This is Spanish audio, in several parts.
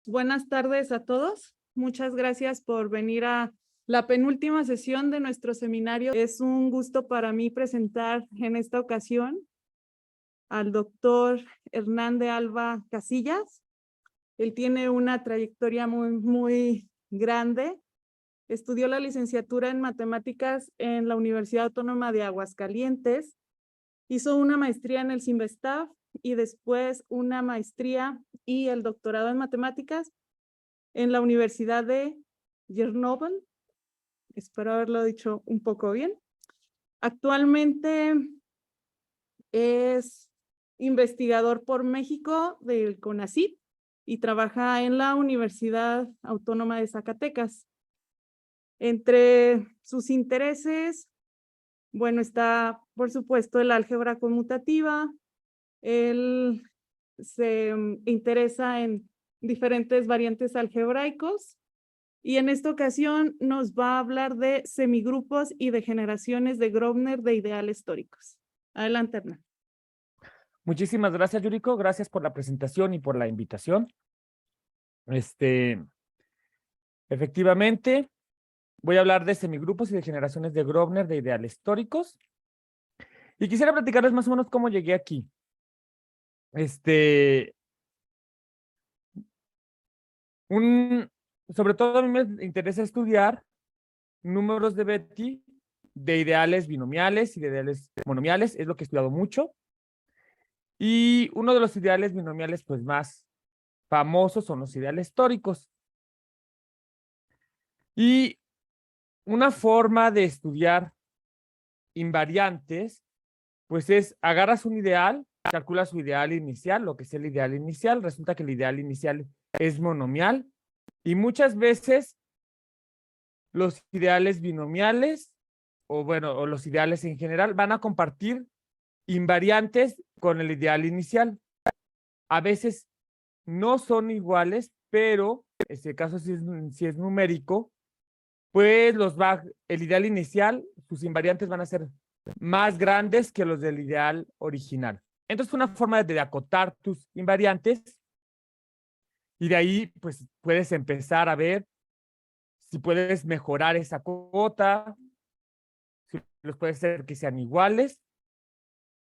Buenas tardes a todos. Muchas gracias por venir a la penúltima sesión de nuestro seminario. Es un gusto para mí presentar en esta ocasión al doctor Hernán de Alba Casillas. Él tiene una trayectoria muy grande. Estudió la licenciatura en matemáticas en la Universidad Autónoma de Aguascalientes. Hizo una maestría en el CIMBESTAF y después una maestría y el doctorado en matemáticas en la Universidad de Grenoble. Espero haberlo dicho un poco bien. Actualmente es investigador por México del CONACYT y trabaja en la Universidad Autónoma de Zacatecas. Entre sus intereses, bueno, está por supuesto el álgebra conmutativa. Él se interesa en diferentes variantes algebraicos y en esta ocasión nos va a hablar de semigrupos y de generaciones de Grobner de ideales tóricos. Adelante, Hernán. Muchísimas gracias, Yuriko. Gracias por la presentación y por la invitación. Efectivamente, voy a hablar de semigrupos y de generaciones de Grobner de ideales tóricos. Y quisiera platicarles más o menos cómo llegué aquí. Sobre todo a mí me interesa estudiar números de Betti de ideales binomiales y de ideales monomiales. Es lo que he estudiado mucho. Y uno de los ideales binomiales pues más famosos son los ideales tóricos. Y una forma de estudiar invariantes, pues es agarras un ideal, calculas su ideal inicial, lo que es el ideal inicial, resulta que el ideal inicial es monomial, y muchas veces los ideales binomiales, o los ideales en general, van a compartir invariantes con el ideal inicial. A veces no son iguales, pero en este caso si es numérico, pues el ideal inicial, sus invariantes van a ser más grandes que los del ideal original. Entonces, una forma de acotar tus invariantes y de ahí, pues, puedes empezar a ver si puedes mejorar esa cota, si los puedes hacer que sean iguales.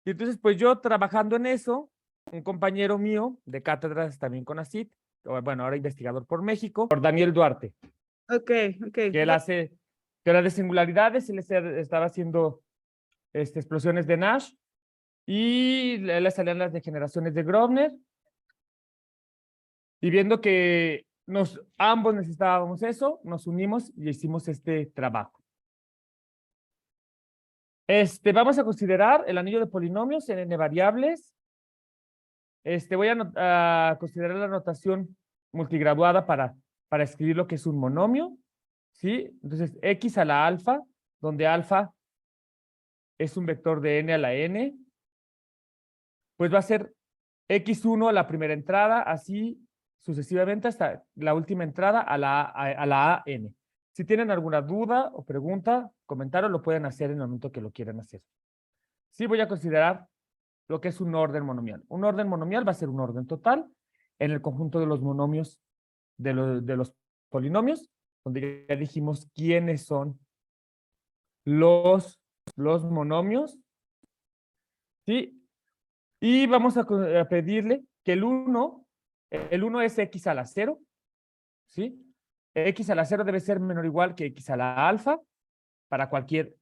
Y entonces, pues yo trabajando en eso, un compañero mío de cátedras también con ACID, bueno, ahora investigador por México, por Daniel Duarte. Ok. Que él hace teoría de singularidades, él estaba haciendo explosiones de Nash y le salían las degeneraciones de Grobner, y viendo que ambos necesitábamos eso, nos unimos y hicimos este trabajo. Vamos a considerar el anillo de polinomios en n variables. Voy a considerar la notación multigraduada para escribir lo que es un monomio, ¿sí? Entonces, x a la alfa, donde alfa es un vector de n a la n, pues va a ser x1 a la primera entrada, así sucesivamente hasta la última entrada a la n. Si tienen alguna duda o pregunta, comentario, lo pueden hacer en el momento que lo quieran hacer. Sí, voy a considerar lo que es un orden monomial. Un orden monomial va a ser un orden total en el conjunto de los monomios de los polinomios, donde ya dijimos quiénes son los monomios, ¿sí? Y vamos a pedirle que el 1 es x a la 0, ¿sí? X a la 0 debe ser menor o igual que x a la alfa para cualquier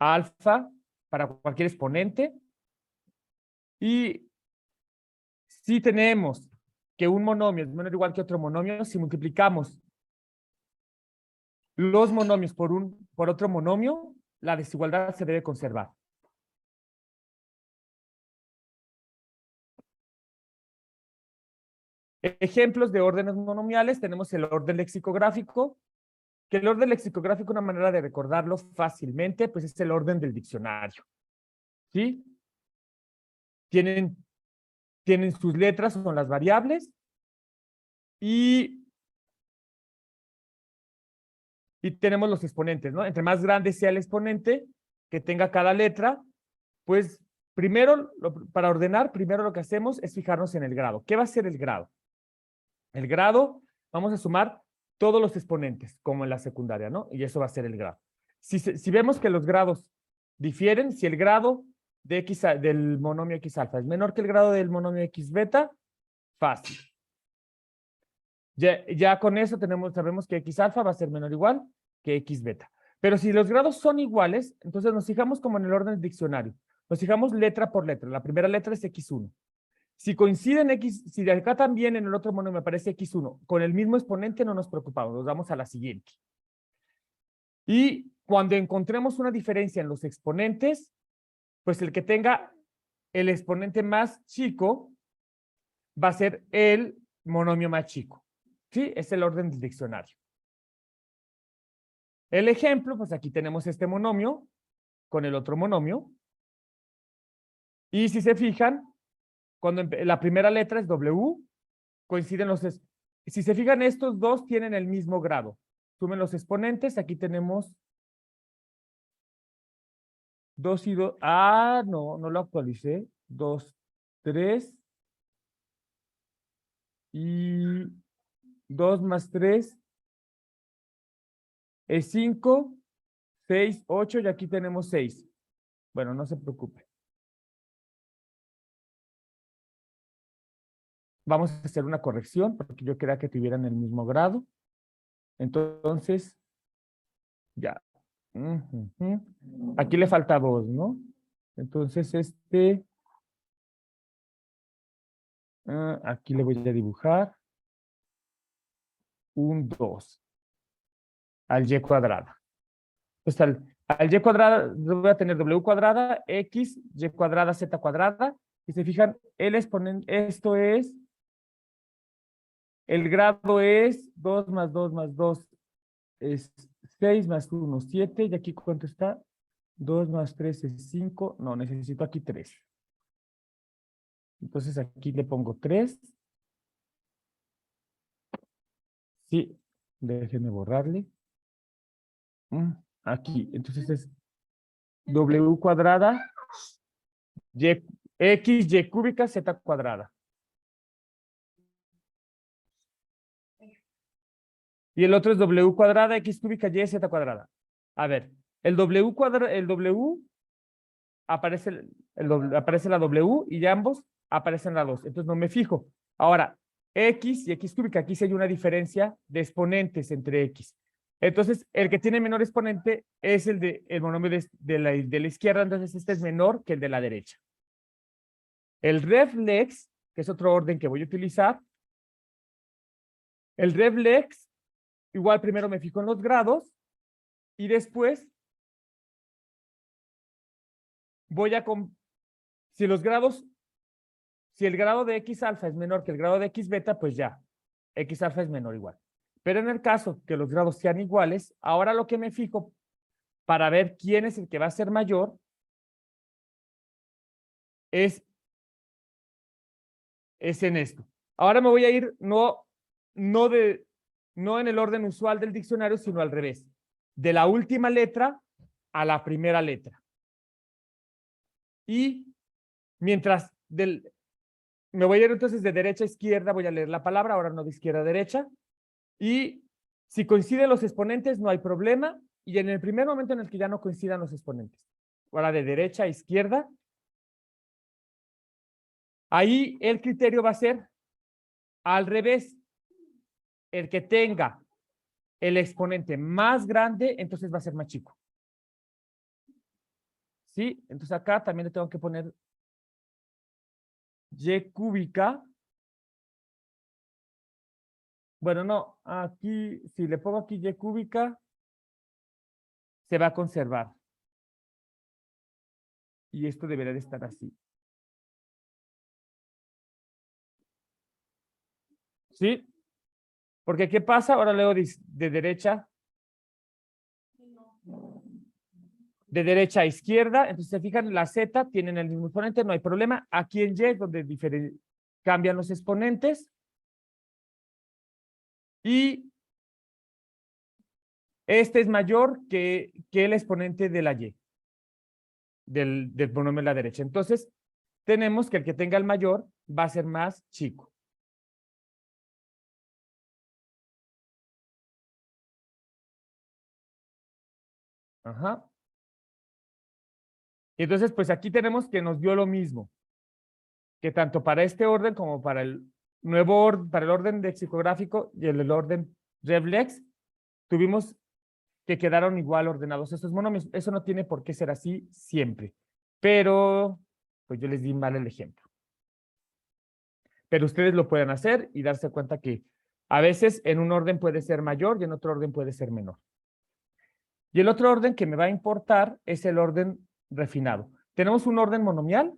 alfa, para cualquier exponente. Y si tenemos que un monomio es menor o igual que otro monomio, si multiplicamos los monomios por otro monomio, la desigualdad se debe conservar. Ejemplos de órdenes monomiales, tenemos el orden lexicográfico, que el orden lexicográfico, una manera de recordarlo fácilmente, pues es el orden del diccionario, ¿sí? Tienen sus letras, son las variables, y tenemos los exponentes, ¿no? Entre más grande sea el exponente que tenga cada letra, pues primero, para ordenar, primero lo que hacemos es fijarnos en el grado. ¿Qué va a ser el grado? El grado, vamos a sumar todos los exponentes, como en la secundaria, ¿no? Y eso va a ser el grado. Si vemos que los grados difieren, si el grado de del monomio x alfa es menor que el grado del monomio x beta, fácil. Ya con eso sabemos que x alfa va a ser menor o igual que x beta. Pero si los grados son iguales, entonces nos fijamos como en el orden del diccionario. Nos fijamos letra por letra. La primera letra es x1. Si coinciden x, si de acá también en el otro monomio aparece x1 con el mismo exponente, no nos preocupamos, nos vamos a la siguiente. Y cuando encontremos una diferencia en los exponentes, pues el que tenga el exponente más chico va a ser el monomio más chico. ¿Sí? Es el orden del diccionario. El ejemplo, pues aquí tenemos este monomio con el otro monomio. Y si se fijan, cuando la primera letra es W, coinciden si se fijan, estos dos tienen el mismo grado. Sumen los exponentes, aquí tenemos 2 y 2. Ah, no lo actualicé. 2, 3 y 2 más 3 es 5, 6, 8 y aquí tenemos 6. Bueno, no se preocupe. Vamos a hacer una corrección porque yo quería que tuvieran el mismo grado. Entonces, ya. Aquí le falta 2, ¿no? Entonces, aquí le voy a dibujar un 2 al y cuadrada. Pues al y cuadrada voy a tener w cuadrada, x, y cuadrada, z cuadrada. Y se fijan, el exponente, el grado es 2 más 2 más 2 es 6 más 1, 7. ¿Y aquí cuánto está? 2 más 3 es 5. No, necesito aquí 3. Entonces aquí le pongo 3. Sí, déjenme borrarle. Aquí, entonces es w cuadrada, x, y cúbica, z cuadrada. Y el otro es w cuadrada, x cúbica, y, z cuadrada. A ver, el w cuadrada, el w aparece, aparece la w y ambos aparecen la 2. Entonces no me fijo. Ahora, x y x cúbica, aquí sí hay una diferencia de exponentes entre x. Entonces, el que tiene menor exponente es el monomio de la izquierda, entonces este es menor que el de la derecha. El reflex, que es otro orden que voy a utilizar, el reflex, igual primero me fijo en los grados y después voy a, si los grados, si el grado de x alfa es menor que el grado de x beta, pues ya, x alfa es menor o igual. Pero en el caso que los grados sean iguales, ahora lo que me fijo para ver quién es el que va a ser mayor es en esto. Ahora me voy a ir no en el orden usual del diccionario, sino al revés. De la última letra a la primera letra. Y mientras me voy a ir entonces de derecha a izquierda, voy a leer la palabra, ahora no de izquierda a derecha. Y si coinciden los exponentes, no hay problema. Y en el primer momento en el que ya no coincidan los exponentes, ahora de derecha a izquierda, ahí el criterio va a ser al revés. El que tenga el exponente más grande, entonces va a ser más chico. ¿Sí? Entonces acá también le tengo que poner y cúbica. Bueno, no, aquí, si le pongo aquí y cúbica, se va a conservar. Y esto debería de estar así. ¿Sí? Porque ¿qué pasa? Ahora leo de derecha. De derecha a izquierda. Entonces, se fijan, la Z tienen el mismo exponente, no hay problema. Aquí en Y es donde cambian los exponentes. Y este es mayor que el exponente de la Y, del monomio de la derecha. Entonces, tenemos que el que tenga el mayor va a ser más chico. Ajá. Y entonces, pues aquí tenemos que nos dio lo mismo, que tanto para este orden como para el nuevo orden, para el orden lexicográfico y el orden RevLex, tuvimos que quedaron igual ordenados estos monomios. Eso no tiene por qué ser así siempre, pero pues yo les di mal el ejemplo. Pero ustedes lo pueden hacer y darse cuenta que a veces en un orden puede ser mayor y en otro orden puede ser menor. Y el otro orden que me va a importar es el orden refinado. Tenemos un orden monomial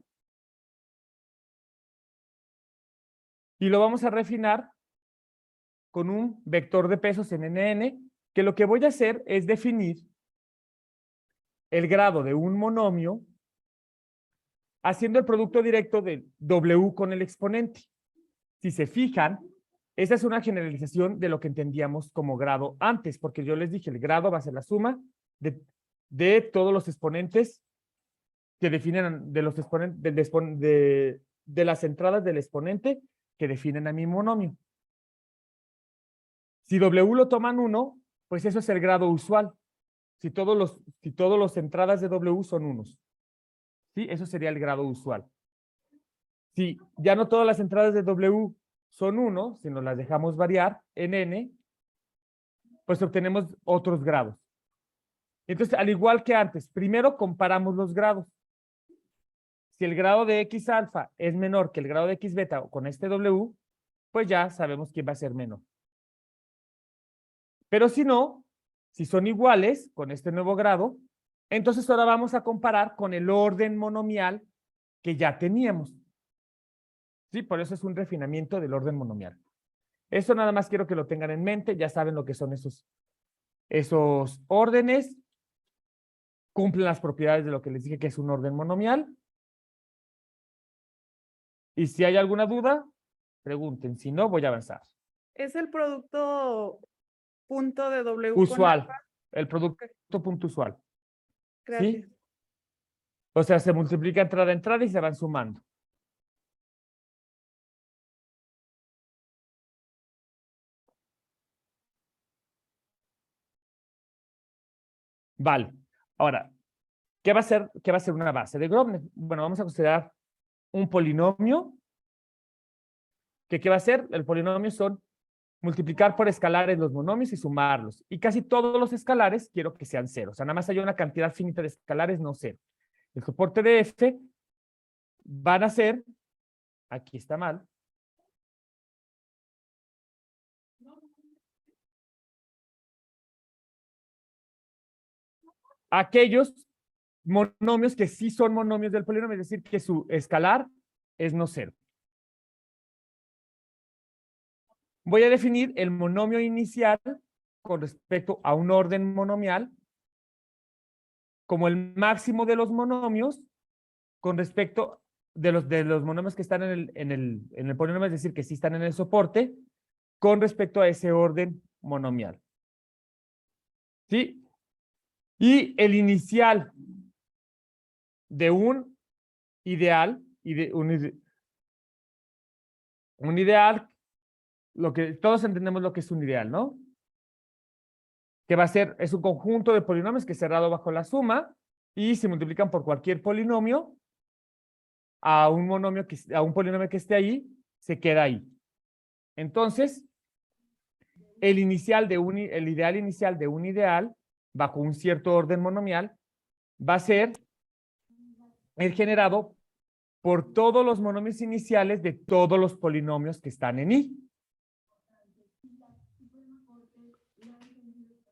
y lo vamos a refinar con un vector de pesos en NN, que lo que voy a hacer es definir el grado de un monomio haciendo el producto directo de W con el exponente. Si se fijan, esta es una generalización de lo que entendíamos como grado antes, porque yo les dije, el grado va a ser la suma de todos los exponentes que definen, de los exponentes, de las entradas del exponente que definen a mi monomio. Si W lo toman 1, pues eso es el grado usual. Si todos los entradas de W son unos. ¿Sí? Eso sería el grado usual. Si ya no todas las entradas de W son 1, si nos las dejamos variar en N, pues obtenemos otros grados. Entonces, al igual que antes, primero comparamos los grados. Si el grado de X alfa es menor que el grado de X beta con este W, pues ya sabemos quién va a ser menor. Pero si no, si son iguales con este nuevo grado, entonces ahora vamos a comparar con el orden monomial que ya teníamos. Sí, por eso es un refinamiento del orden monomial. Eso nada más quiero que lo tengan en mente, ya saben lo que son esos órdenes, cumplen las propiedades de lo que les dije que es un orden monomial. Y si hay alguna duda, pregunten, si no, voy a avanzar. Es el producto punto de W Usual, con alfa. el producto punto usual. Gracias. ¿Sí? O sea, se multiplica entrada a entrada y se van sumando. Vale. Ahora, ¿qué va a ser una base de Grobner? Bueno, vamos a considerar un polinomio. ¿Qué va a ser? El polinomio son multiplicar por escalares los monomios y sumarlos. Y casi todos los escalares quiero que sean cero. O sea, nada más hay una cantidad finita de escalares, no cero. El soporte de F van a ser, aquí está mal, aquellos monomios que sí son monomios del polinomio, es decir, que su escalar es no cero. Voy a definir el monomio inicial con respecto a un orden monomial como el máximo de los monomios con respecto de los monomios que están en el polinomio, es decir, que sí están en el soporte, con respecto a ese orden monomial. ¿Sí? Y el inicial de un ideal, un ideal, lo que todos entendemos lo que es un ideal, ¿no? Que va a ser, es un conjunto de polinomios que es cerrado bajo la suma y se multiplican por cualquier polinomio a un polinomio que esté ahí, se queda ahí. Entonces, el ideal inicial de un ideal bajo un cierto orden monomial va a ser el generado por todos los monomios iniciales de todos los polinomios que están en I.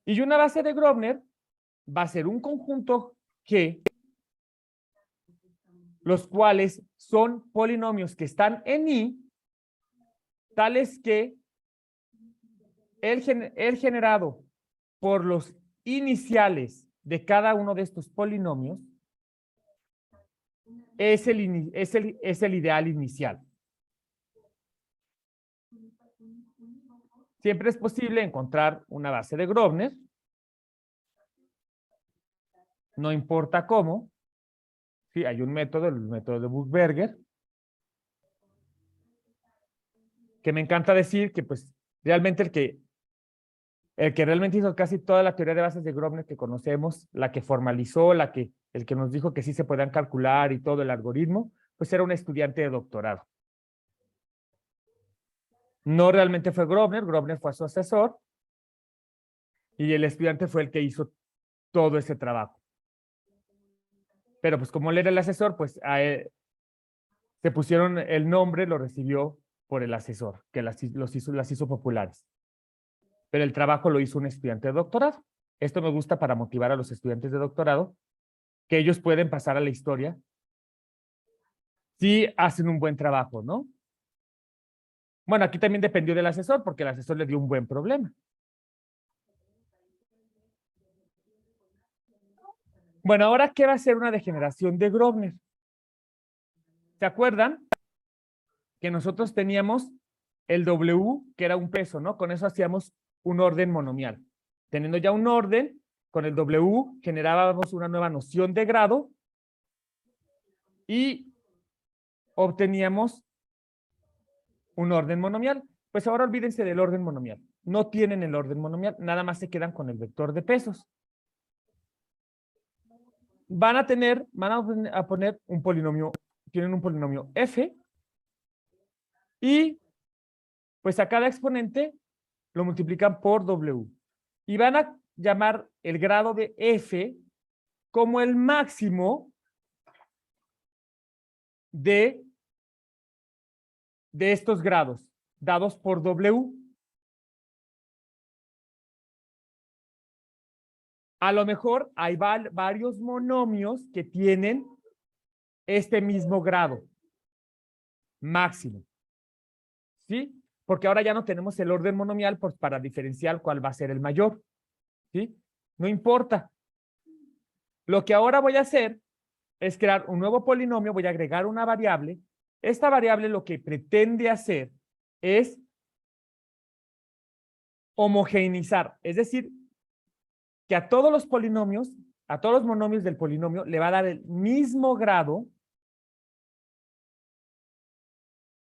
Y una base de Grobner va a ser un conjunto G, los cuales son polinomios que están en I, tales que el generado por los iniciales de cada uno de estos polinomios es el ideal inicial. Siempre es posible encontrar una base de Grobner, no importa cómo. Sí, hay un método, el método de Buchberger, que me encanta decir que pues realmente el que el que realmente hizo casi toda la teoría de bases de Grobner que conocemos, la que formalizó, el que nos dijo que sí se podían calcular y todo el algoritmo, pues era un estudiante de doctorado. No realmente fue Grobner, Grobner fue su asesor y el estudiante fue el que hizo todo ese trabajo. Pero pues como él era el asesor, pues a él, se pusieron el nombre, lo recibió por el asesor, que las hizo populares. Pero el trabajo lo hizo un estudiante de doctorado. Esto me gusta para motivar a los estudiantes de doctorado, que ellos pueden pasar a la historia si hacen un buen trabajo, ¿no? Bueno, aquí también dependió del asesor, porque el asesor le dio un buen problema. Bueno, ahora, ¿qué va a ser una degeneración de Grobner? ¿Se acuerdan que nosotros teníamos el W, que era un peso, ¿no? Con eso hacíamos un orden monomial. Teniendo ya un orden, con el W generábamos una nueva noción de grado y obteníamos un orden monomial. Pues ahora olvídense del orden monomial. No tienen el orden monomial, nada más se quedan con el vector de pesos. Van a poner un polinomio, tienen un polinomio f y pues a cada exponente lo multiplican por w. Y van a llamar el grado de f como el máximo de estos grados, dados por w. A lo mejor hay varios monomios que tienen este mismo grado máximo. ¿Sí? Porque ahora ya no tenemos el orden monomial para diferenciar cuál va a ser el mayor. ¿Sí? No importa. Lo que ahora voy a hacer es crear un nuevo polinomio, voy a agregar una variable. Esta variable lo que pretende hacer es homogeneizar, es decir, que a todos los polinomios, a todos los monomios del polinomio, le va a dar el mismo grado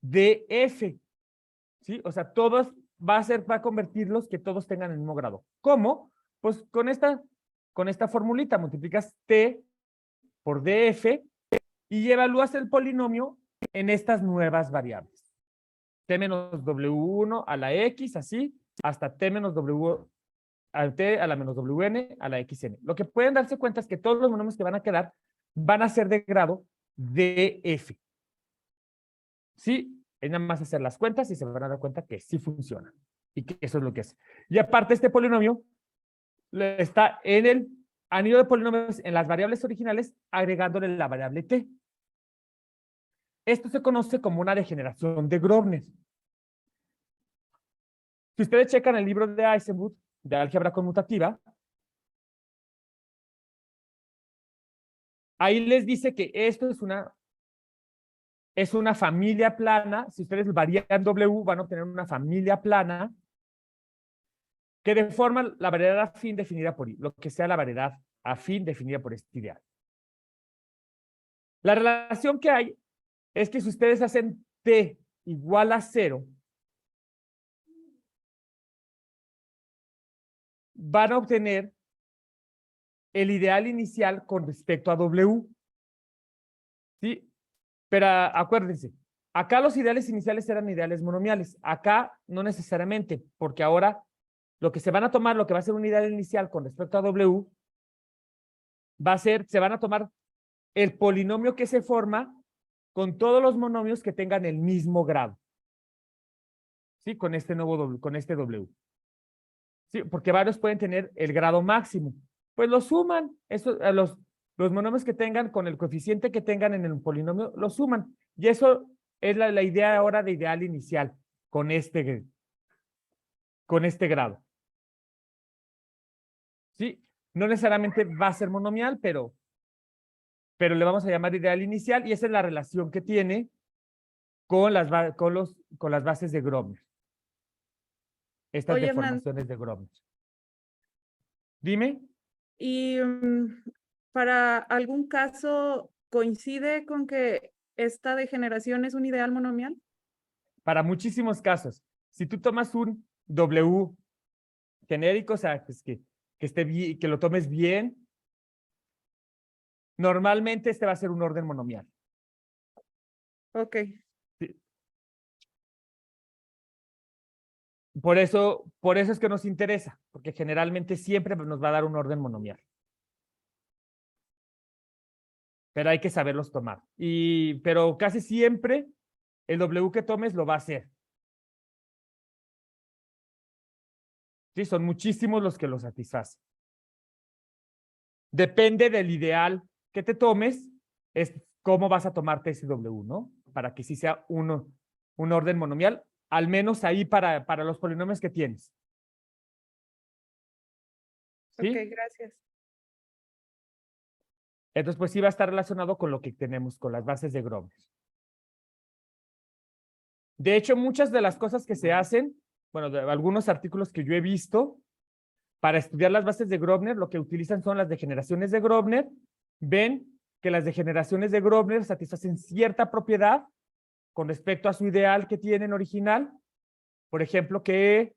de f. ¿Sí? O sea, todos va a convertirlos que todos tengan el mismo grado. ¿Cómo? Pues con esta formulita multiplicas t por df y evalúas el polinomio en estas nuevas variables. T menos W1 a la X, así, hasta T menos W a T a la menos WN a la XN. Lo que pueden darse cuenta es que todos los monomios que van a quedar van a ser de grado df. Sí, es nada más hacer las cuentas y se van a dar cuenta que sí funciona y que eso es lo que es. Y aparte este polinomio está en el anillo de polinomios en las variables originales agregándole la variable t. Esto se conoce como una degeneración de Grobner. Si ustedes checan el libro de Eisenhut de álgebra conmutativa, ahí les dice que esto es una familia plana. Si ustedes varían W, van a obtener una familia plana que deforma la variedad afín definida por I, lo que sea la variedad afín definida por este ideal. La relación que hay es que si ustedes hacen T igual a 0, van a obtener el ideal inicial con respecto a W. ¿Sí? Pero acuérdense, acá los ideales iniciales eran ideales monomiales. Acá no necesariamente, porque ahora lo que se van a tomar, lo que va a ser un ideal inicial con respecto a W, se van a tomar el polinomio que se forma con todos los monomios que tengan el mismo grado. ¿Sí? Con este W. ¿Sí? Porque varios pueden tener el grado máximo. Pues lo suman. Los monomios que tengan con el coeficiente que tengan en el polinomio, lo suman. Y eso es la idea ahora de ideal inicial con este grado. ¿Sí? No necesariamente va a ser monomial, pero le vamos a llamar ideal inicial y esa es la relación que tiene con las bases de Grobner. Estas Oye, Hernán, deformaciones de Grobner. Dime. ¿y para algún caso coincide con que esta degeneración es un ideal monomial? Para muchísimos casos, si tú tomas un W genérico, o sea, pues que esté bien, que lo tomes bien. Normalmente este va a ser un orden monomial. Ok, Sí. Por eso es que nos interesa, porque generalmente siempre nos va a dar un orden monomial. Pero hay que saberlos tomar. Pero casi siempre el W que tomes lo va a hacer. Sí, son muchísimos los que lo satisfacen. Depende del ideal que te tomes, es cómo vas a tomarte ese W, ¿no? Para que sí sea un orden monomial, al menos ahí para los polinomios que tienes. ok, ¿Sí? gracias. Entonces, pues sí va a estar relacionado con lo que tenemos, con las bases de Grobner. De hecho, muchas de las cosas que se hacen, bueno, de algunos artículos que yo he visto, para estudiar las bases de Grobner, lo que utilizan son las degeneraciones de Grobner. Ven que las degeneraciones de Grobner satisfacen cierta propiedad con respecto a su ideal que tienen original. Por ejemplo, que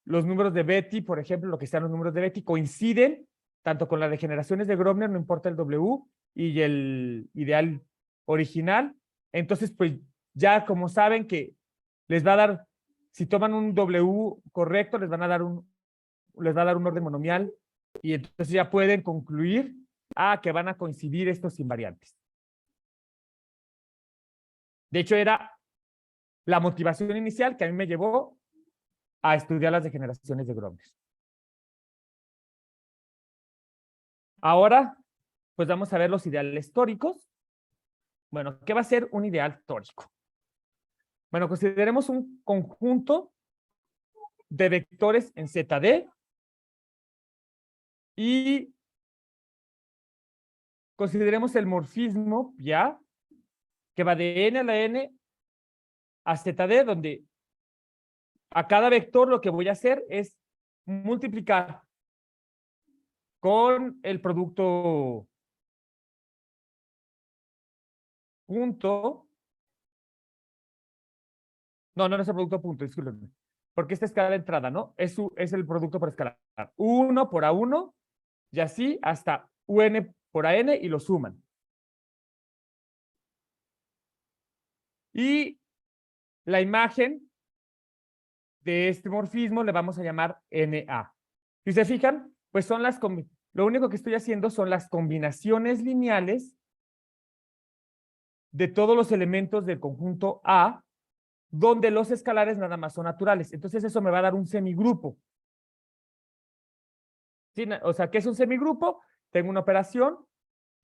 los números de Betti, por ejemplo, lo que sean los números de Betti, coinciden tanto con las degeneraciones de Grobner, no importa el W, y el ideal original. Entonces, pues ya como saben que les va a dar, si toman un W correcto, les va a dar un orden monomial y entonces ya pueden concluir que van a coincidir estos invariantes. De hecho, era la motivación inicial que a mí me llevó a estudiar las degeneraciones de Grobner. Ahora, pues vamos a ver los ideales tóricos. Bueno, ¿qué va a ser un ideal tórico? Bueno, consideremos un conjunto de vectores en ZD y consideremos el morfismo ya, que va de n a la n a ZD, donde a cada vector lo que voy a hacer es multiplicar con el producto punto. No es el producto punto, discúlpenme. Porque esta escala de entrada, ¿no? Es el producto por escalar. 1 por A1 y así hasta UN por AN y lo suman. Y la imagen de este morfismo le vamos a llamar NA. Si se fijan, pues son lo único que estoy haciendo son las combinaciones lineales de todos los elementos del conjunto A, donde los escalares nada más son naturales. Entonces eso me va a dar un semigrupo. ¿Sí? O sea, ¿qué es un semigrupo? Tengo una operación,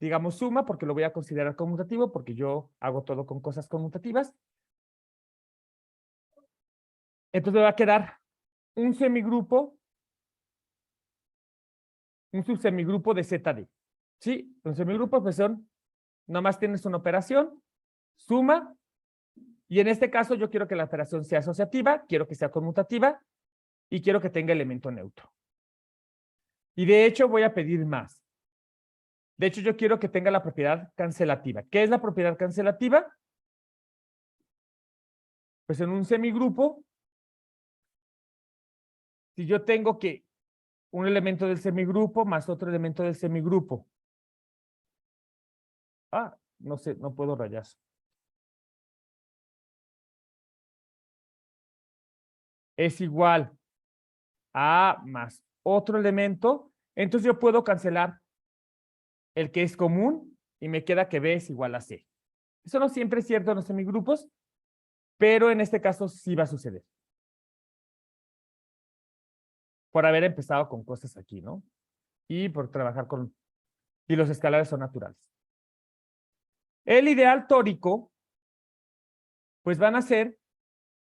digamos suma, porque lo voy a considerar conmutativo, porque yo hago todo con cosas conmutativas. Entonces me va a quedar un semigrupo, un subsemigrupo de ZD. ¿Sí? Un semigrupo, pues nomás tienes una operación, suma, y en este caso yo quiero que la operación sea asociativa, quiero que sea conmutativa, y quiero que tenga elemento neutro. Y de hecho voy a pedir más. De hecho, yo quiero que tenga la propiedad cancelativa. ¿Qué es la propiedad cancelativa? Pues en un semigrupo, si yo tengo que un elemento del semigrupo más otro elemento del semigrupo. No sé, no puedo rayar. Es igual a más otro elemento, entonces yo puedo cancelar el que es común y me queda que B es igual a C. Eso no siempre es cierto en los semigrupos, pero en este caso sí va a suceder. Por haber empezado con cosas aquí, ¿no? Y por trabajar con... Y los escalares son naturales. El ideal tórico, pues van a ser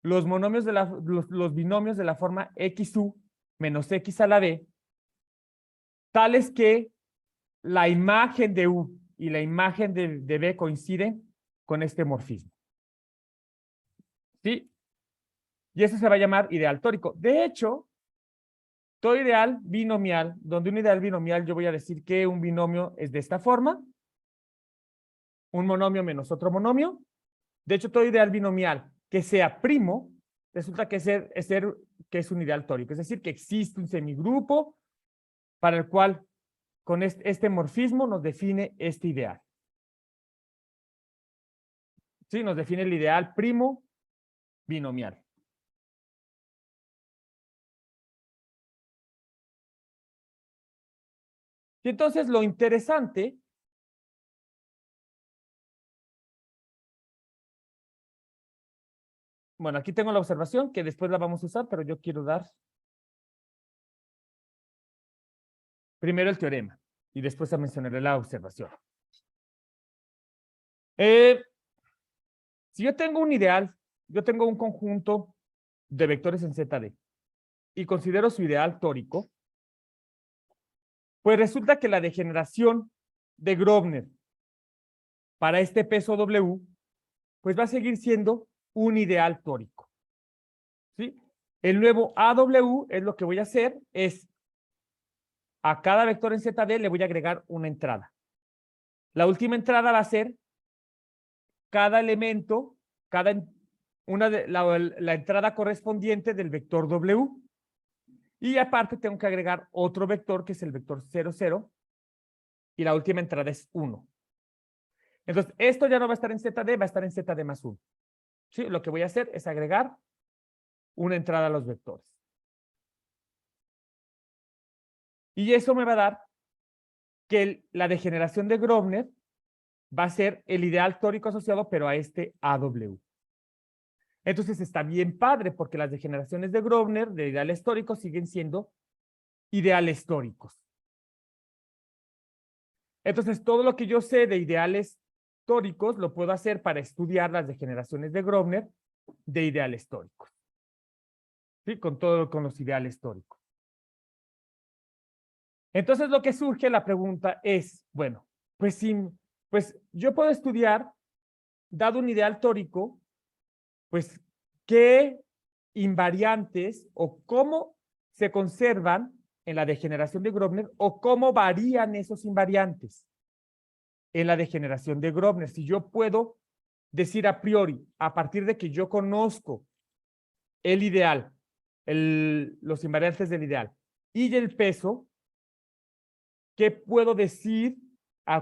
los monomios los binomios de la forma XU menos X a la B, tales que la imagen de U y la imagen de B coinciden con este morfismo. ¿Sí? Y eso se va a llamar ideal tórico. De hecho, todo ideal binomial, donde un ideal binomial yo voy a decir que un binomio es de esta forma, un monomio menos otro monomio. De hecho, todo ideal binomial que sea primo resulta que que es un ideal tórico. Es decir, que existe un semigrupo para el cual con este morfismo nos define este ideal. Sí, nos define el ideal primo binomial. Y entonces lo interesante bueno, aquí tengo la observación que después la vamos a usar, pero yo quiero dar primero el teorema y después mencionaré la observación. Si yo tengo un ideal, yo tengo un conjunto de vectores en ZD y considero su ideal tórico, pues resulta que la degeneración de Grobner para este peso W, pues va a seguir siendo un ideal tórico. ¿Sí? El nuevo AW es lo que voy a hacer, es a cada vector en ZD le voy a agregar una entrada. La última entrada va a ser cada elemento, la entrada correspondiente del vector W. Y aparte tengo que agregar otro vector que es el vector 0, 0. Y la última entrada es 1. Entonces, esto ya no va a estar en ZD, va a estar en ZD más 1. ¿Sí? Lo que voy a hacer es agregar una entrada a los vectores. Y eso me va a dar que la degeneración de Grobner va a ser el ideal tórico asociado, pero a este AW. Entonces está bien padre, porque las degeneraciones de Grobner, de ideales tóricos, siguen siendo ideales tóricos. Entonces, todo lo que yo sé de ideales tóricos lo puedo hacer para estudiar las degeneraciones de Grobner de ideales tóricos. ¿Sí? Con los ideales tóricos. Entonces, lo que surge la pregunta es, bueno, pues yo puedo estudiar, dado un ideal tórico, pues, qué invariantes o cómo se conservan en la degeneración de Grobner o cómo varían esos invariantes en la degeneración de Grobner. Si yo puedo decir a priori, a partir de que yo conozco el ideal, los invariantes del ideal y el peso, ¿qué puedo decir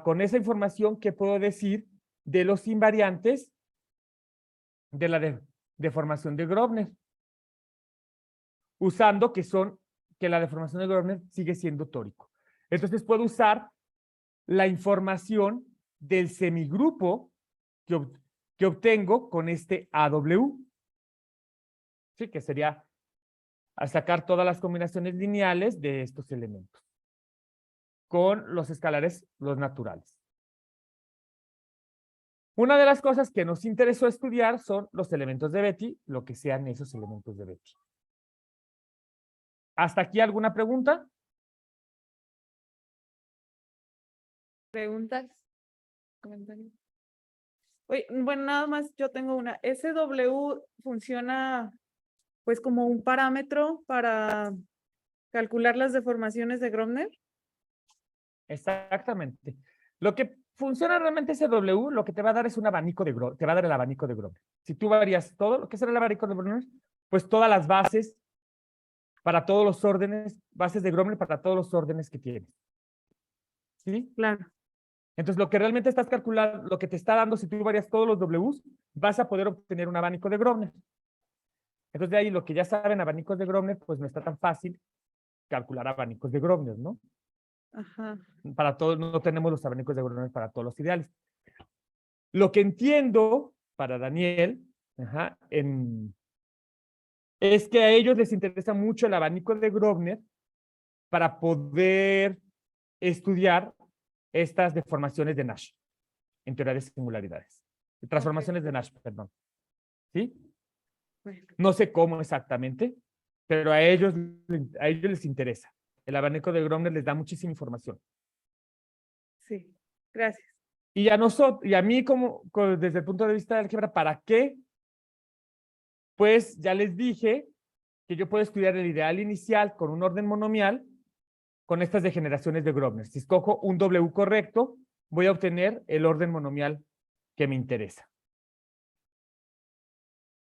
con esa información? ¿Qué puedo decir de los invariantes de la deformación de Grobner? Usando que la deformación de Grobner sigue siendo tórico. Entonces puedo usar la información del semigrupo que obtengo con este AW. ¿Sí? Que sería a sacar todas las combinaciones lineales de estos elementos con los escalares, los naturales. Una de las cosas que nos interesó estudiar son los elementos de Betti, lo que sean esos elementos de Betti. ¿Hasta aquí alguna pregunta? ¿Preguntas? ¿Comentarios? Oye, bueno, nada más yo tengo una. ¿Ese W funciona pues como un parámetro para calcular las deformaciones de Grobner? Exactamente. Lo que funciona realmente ese W, lo que te va a dar es un abanico de Grobner, te va a dar el abanico de Grobner. Si tú varías todo, lo que será el abanico de Grobner, pues todas las bases para todos los órdenes, bases de Grobner para todos los órdenes que tienes. ¿Sí? Claro. Entonces, lo que realmente estás calculando, lo que te está dando, si tú varías todos los Ws, vas a poder obtener un abanico de Grobner. Entonces, de ahí lo que ya saben, abanicos de Grobner, pues no está tan fácil calcular abanicos de Grobner, ¿no? Ajá. Para todos, no tenemos los abanicos de Grobner para todos los ideales. Lo que entiendo para Daniel, es que a ellos les interesa mucho el abanico de Grobner para poder estudiar estas deformaciones de Nash en teoría de singularidades. Transformaciones de Nash, perdón. ¿Sí? Bueno. No sé cómo exactamente, pero a ellos les interesa. El abanico de Grobner les da muchísima información. Sí, gracias. Y a nosotros, y a mí desde el punto de vista de álgebra, ¿para qué? Pues ya les dije que yo puedo estudiar el ideal inicial con un orden monomial con estas degeneraciones de Grobner. Si escojo un W correcto, voy a obtener el orden monomial que me interesa.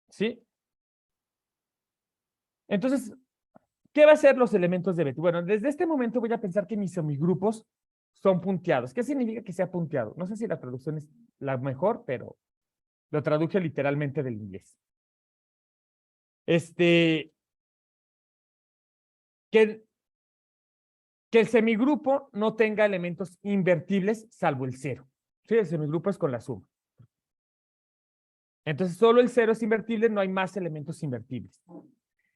¿Sí? Entonces, ¿qué va a ser los elementos de Betti? Bueno, desde este momento voy a pensar que mis semigrupos son punteados. ¿Qué significa que sea punteado? No sé si la traducción es la mejor, pero lo traduje literalmente del inglés. Que el semigrupo no tenga elementos invertibles salvo el cero. Sí, el semigrupo es con la suma. Entonces, solo el cero es invertible, no hay más elementos invertibles.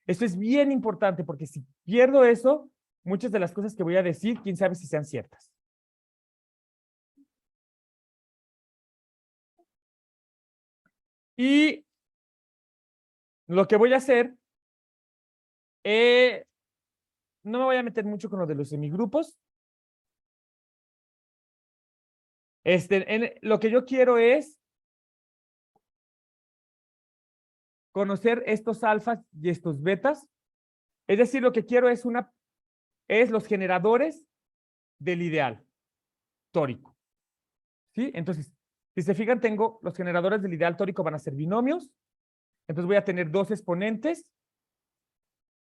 Esto es bien importante porque si pierdo eso, muchas de las cosas que voy a decir, quién sabe si sean ciertas. Y lo que voy a hacer, no me voy a meter mucho con lo de los semigrupos. Lo que yo quiero es conocer estos alfas y estos betas. Es decir, lo que quiero es los generadores del ideal tórico. ¿Sí? Entonces, si se fijan, tengo los generadores del ideal tórico van a ser binomios. Entonces voy a tener dos exponentes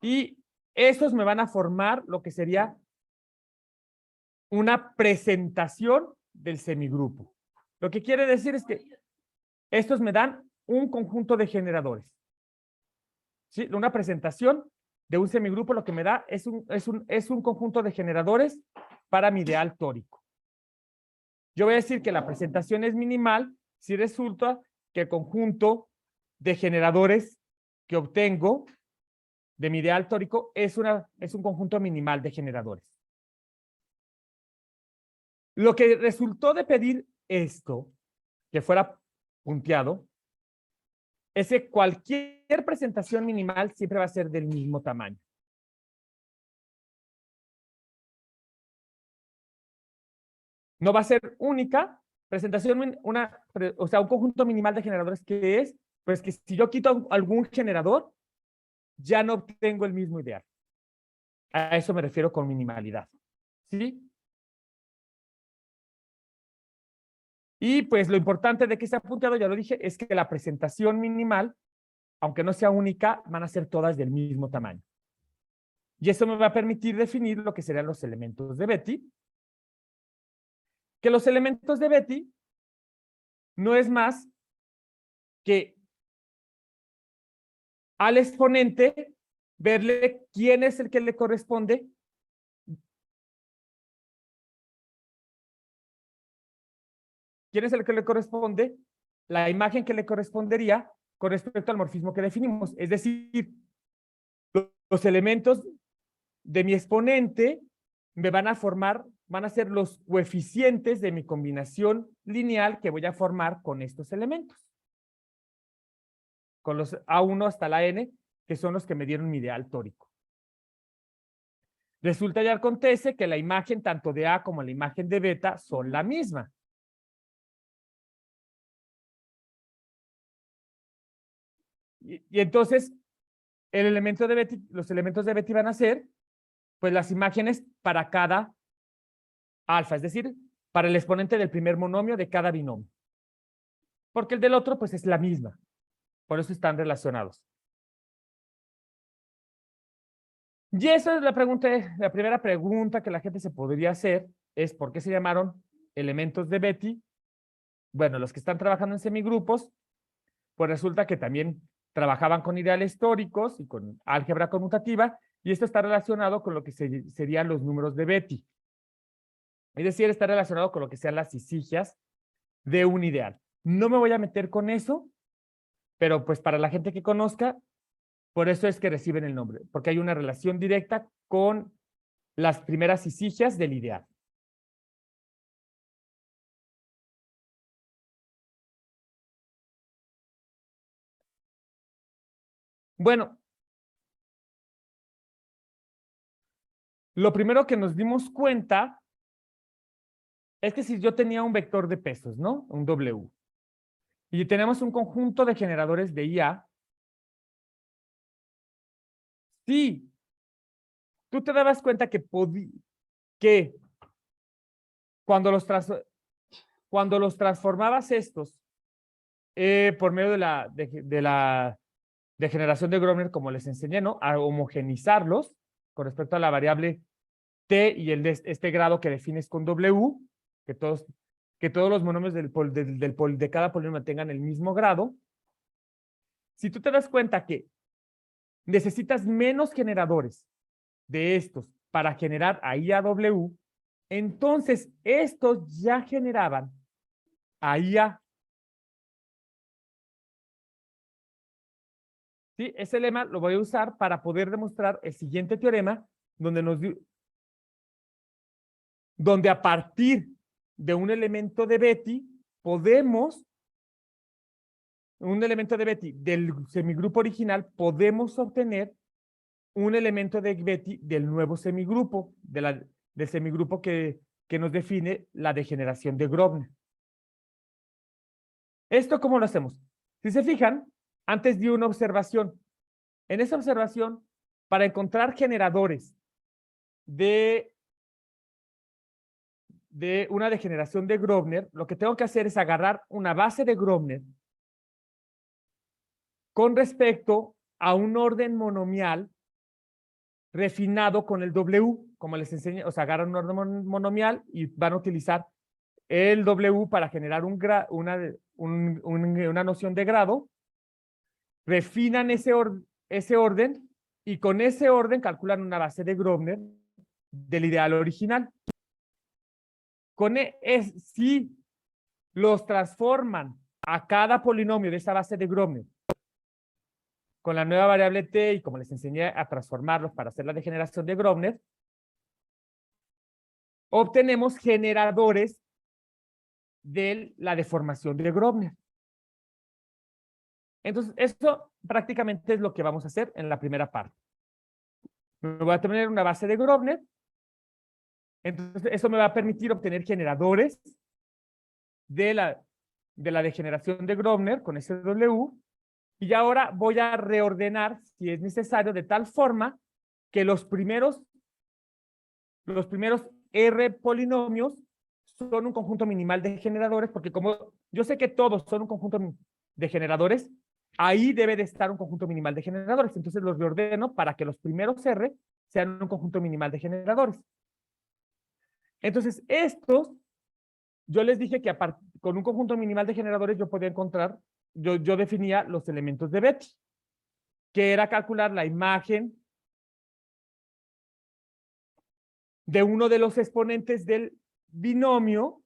y estos me van a formar lo que sería una presentación del semigrupo. Lo que quiere decir es que estos me dan un conjunto de generadores. ¿Sí? Una presentación de un semigrupo lo que me da es un conjunto de generadores para mi ideal tórico. Yo voy a decir que la presentación es minimal si resulta que el conjunto de generadores que obtengo de mi ideal tórico es un conjunto minimal de generadores. Lo que resultó de pedir esto, que fuera punteado, es que cualquier presentación minimal siempre va a ser del mismo tamaño. No va a ser única. Presentación, o sea, un conjunto minimal de generadores que es, pues que si yo quito algún generador, ya no obtengo el mismo ideal. A eso me refiero con minimalidad. ¿Sí? Y pues lo importante de que esté punteado, ya lo dije, es que la presentación minimal, aunque no sea única, van a ser todas del mismo tamaño. Y eso me va a permitir definir lo que serían los elementos de Betti. Que los elementos de Betti no es más que al exponente verle quién es el que le corresponde la imagen que le correspondería con respecto al morfismo que definimos. Es decir, los elementos de mi exponente me van a ser los coeficientes de mi combinación lineal que voy a formar con estos elementos. Con los A1 hasta la N, que son los que me dieron mi ideal tórico. Resulta y acontece que la imagen tanto de A como la imagen de beta son la misma. Y entonces, los elementos de Betti van a ser, pues, las imágenes para cada alfa, es decir, para el exponente del primer monomio de cada binomio. Porque el del otro, pues, es la misma. Por eso están relacionados. Y esa es la primera pregunta que la gente se podría hacer, es ¿por qué se llamaron elementos de Betti? Bueno, los que están trabajando en semigrupos, pues resulta que también trabajaban con ideales tóricos y con álgebra conmutativa, y esto está relacionado con lo que serían los números de Betti. Es decir, está relacionado con lo que sean las sisigias de un ideal. No me voy a meter con eso, pero pues para la gente que conozca, por eso es que reciben el nombre, porque hay una relación directa con las primeras sisigias del ideal. Bueno, lo primero que nos dimos cuenta es que si yo tenía un vector de pesos, ¿no? Un W, y tenemos un conjunto de generadores de IA, sí, tú te dabas cuenta que cuando los transformabas estos por medio de la de generación de Grobner, como les enseñé, ¿no? A homogenizarlos con respecto a la variable T y el de este grado que defines con W, que todos los monomios de cada polinomio tengan el mismo grado. Si tú te das cuenta que necesitas menos generadores de estos para generar a I a W, entonces estos ya generaban a IA. ¿Sí? Ese lema lo voy a usar para poder demostrar el siguiente teorema, donde a partir de un elemento de Betti del semigrupo original, podemos obtener un elemento de Betti del nuevo semigrupo, del semigrupo que nos define la degeneración de Grobner. ¿Esto cómo lo hacemos? Si se fijan, antes di una observación. En esa observación, para encontrar generadores de una degeneración de Grobner, lo que tengo que hacer es agarrar una base de Grobner con respecto a un orden monomial refinado con el W, como les enseñé, o sea, agarran un orden monomial y van a utilizar el W para generar una noción de grado, refinan ese orden y con ese orden calculan una base de Grobner del ideal original. Si los transforman a cada polinomio de esa base de Grobner con la nueva variable T y como les enseñé a transformarlos para hacer la degeneración de Grobner, obtenemos generadores de la deformación de Grobner. Entonces, esto prácticamente es lo que vamos a hacer en la primera parte. Me voy a tener una base de Grobner. Entonces, eso me va a permitir obtener generadores de la degeneración de Grobner con ese W. Y ahora voy a reordenar, si es necesario, de tal forma que los primeros R polinomios son un conjunto minimal de generadores, porque como yo sé que todos son un conjunto de generadores, ahí debe de estar un conjunto minimal de generadores. Entonces los reordeno para que los primeros R sean un conjunto minimal de generadores. Entonces estos, yo les dije que con un conjunto minimal de generadores yo podía encontrar, yo definía los elementos de Betti, que era calcular la imagen de uno de los exponentes del binomio.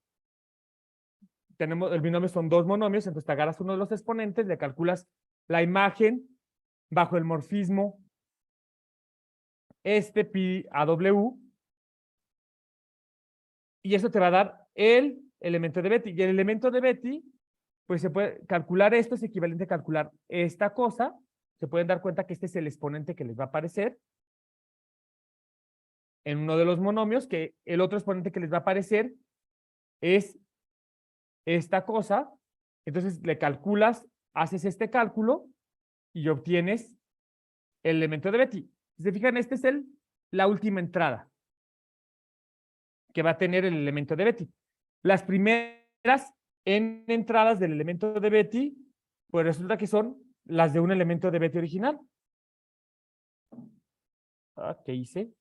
El binomio son dos monomios, entonces te agarras uno de los exponentes, le calculas la imagen bajo el morfismo pi a W, y eso te va a dar el elemento de Betti. Y el elemento de Betti, pues se puede calcular esto, es equivalente a calcular esta cosa. Se pueden dar cuenta que este es el exponente que les va a aparecer en uno de los monomios, que el otro exponente que les va a aparecer es esta cosa. Entonces le calculas, haces este cálculo y obtienes el elemento de Betti. Si se fijan, esta es la última entrada que va a tener el elemento de Betti. Las primeras n entradas del elemento de Betti, pues resulta que son las de un elemento de Betti original. ¿Qué hice?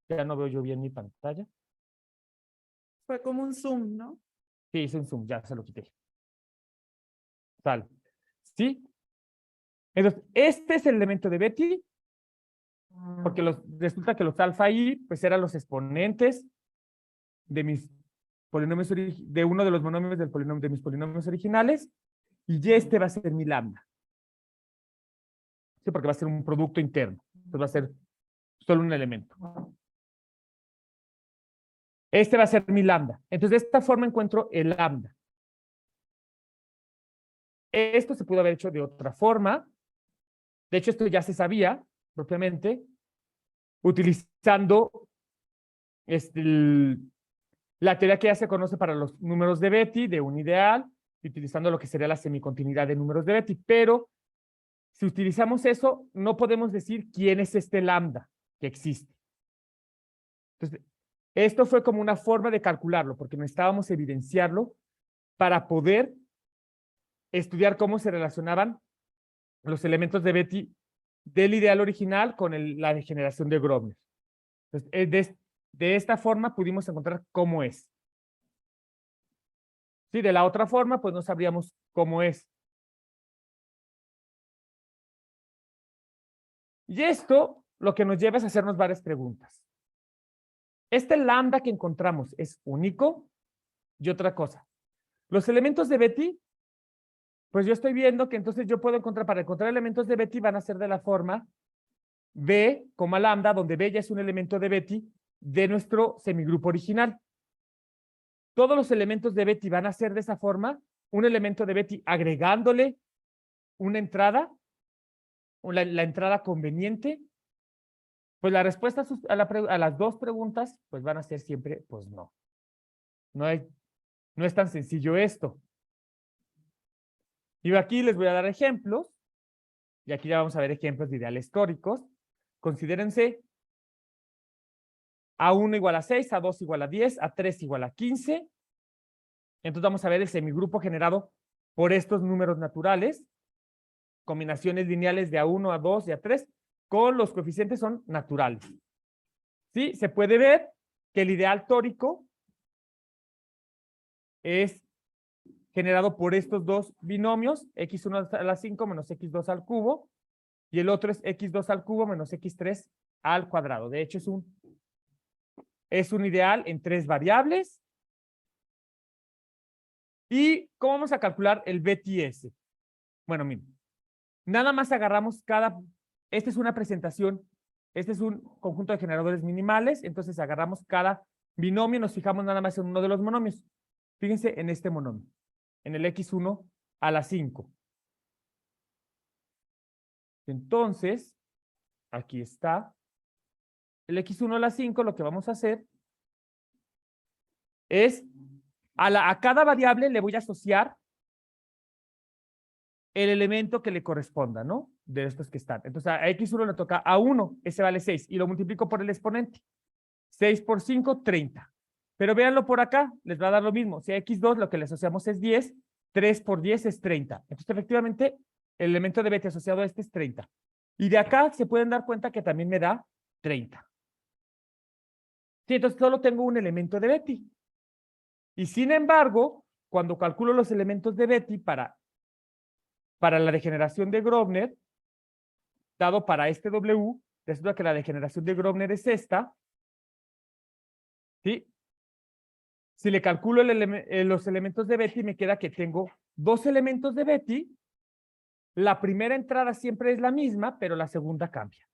Ya no veo yo bien mi pantalla. Fue como un zoom, ¿no? Sí, hice un zoom, ya se lo quité. Sale. ¿Sí? Entonces, este es el elemento de Betti, porque resulta que los alfa i, pues eran los exponentes de mis polinomios, de uno de los monomios de mis polinomios originales, y este va a ser mi lambda. Sí, porque va a ser un producto interno. Entonces va a ser solo un elemento. Este va a ser mi lambda. Entonces, de esta forma encuentro el lambda. Esto se pudo haber hecho de otra forma. De hecho, esto ya se sabía propiamente, utilizando la teoría que ya se conoce para los números de Betti, de un ideal, y utilizando lo que sería la semicontinuidad de números de Betti. Pero si utilizamos eso, no podemos decir quién es este lambda que existe. Entonces, Esto fue como una forma de calcularlo, porque necesitábamos evidenciarlo para poder estudiar cómo se relacionaban los elementos de Betti del ideal original con la degeneración de Grobner. Entonces, de esta forma pudimos encontrar cómo es. Sí, de la otra forma, pues no sabríamos cómo es. Y esto lo que nos lleva es a hacernos varias preguntas. ¿Este lambda que encontramos es único? Y otra cosa, los elementos de Betti, pues yo estoy viendo que entonces yo puedo encontrar, para encontrar elementos de Betti van a ser de la forma B, lambda, donde B ya es un elemento de Betti de nuestro semigrupo original. Todos los elementos de Betti van a ser de esa forma, un elemento de Betti agregándole una entrada, la entrada conveniente. Pues la respuesta a las dos preguntas, pues van a ser siempre, pues no. No es tan sencillo esto. Y aquí les voy a dar ejemplos, y aquí ya vamos a ver ejemplos de ideales históricos. Considérense A1 igual a 6, A2 igual a 10, A3 igual a 15. Entonces vamos a ver el semigrupo generado por estos números naturales, combinaciones lineales de A1, A2 y A3, con los coeficientes son naturales. ¿Sí? Se puede ver que el ideal tórico es generado por estos dos binomios, x1 a la 5 menos x2 al cubo, y el otro es x2 al cubo menos x3 al cuadrado. De hecho, es un ideal en 3 variables. ¿Y cómo vamos a calcular el BTS? Bueno, miren, nada más agarramos esta es una presentación, este es un conjunto de generadores minimales, entonces agarramos cada binomio y nos fijamos nada más en uno de los monomios. Fíjense en este monomio, en el x1 a la 5. Entonces, aquí está. El x1 a la 5, lo que vamos a hacer es, a cada variable le voy a asociar el elemento que le corresponda, ¿no? De estos que están. Entonces, a x1 le toca A1, ese vale 6, y lo multiplico por el exponente. 6 por 5, 30. Pero véanlo por acá, les va a dar lo mismo. Si a x2 lo que le asociamos es 10, 3 por 10 es 30. Entonces, efectivamente, el elemento de Betti asociado a este es 30. Y de acá se pueden dar cuenta que también me da 30. Sí, entonces solo tengo un elemento de Betti. Y sin embargo, cuando calculo los elementos de Betti para la degeneración de Grobner, dado para este W, resulta que la degeneración de Grobner es esta. ¿Sí? Si le calculo los elementos de Betti, me queda que tengo dos elementos de Betti. La primera entrada siempre es la misma, pero la segunda cambia.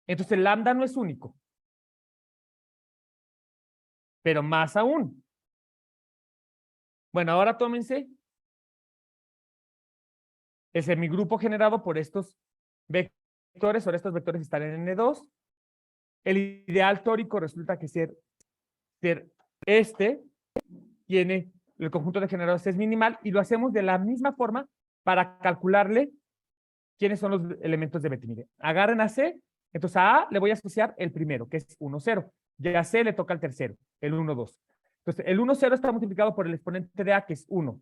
Entonces, el lambda no es único. Pero más aún. Bueno, ahora tómense el semigrupo generado por estos vectores, ahora estos vectores están en N2. El ideal tórico resulta que ser este tiene el conjunto de generadores es minimal y lo hacemos de la misma forma para calcularle quiénes son los elementos de Betti. Mire, agarren a C, entonces a le voy a asociar el primero, que es 1, 0. Y a C le toca el tercero, el 1, 2. Entonces, el 1, 0 está multiplicado por el exponente de A, que es 1.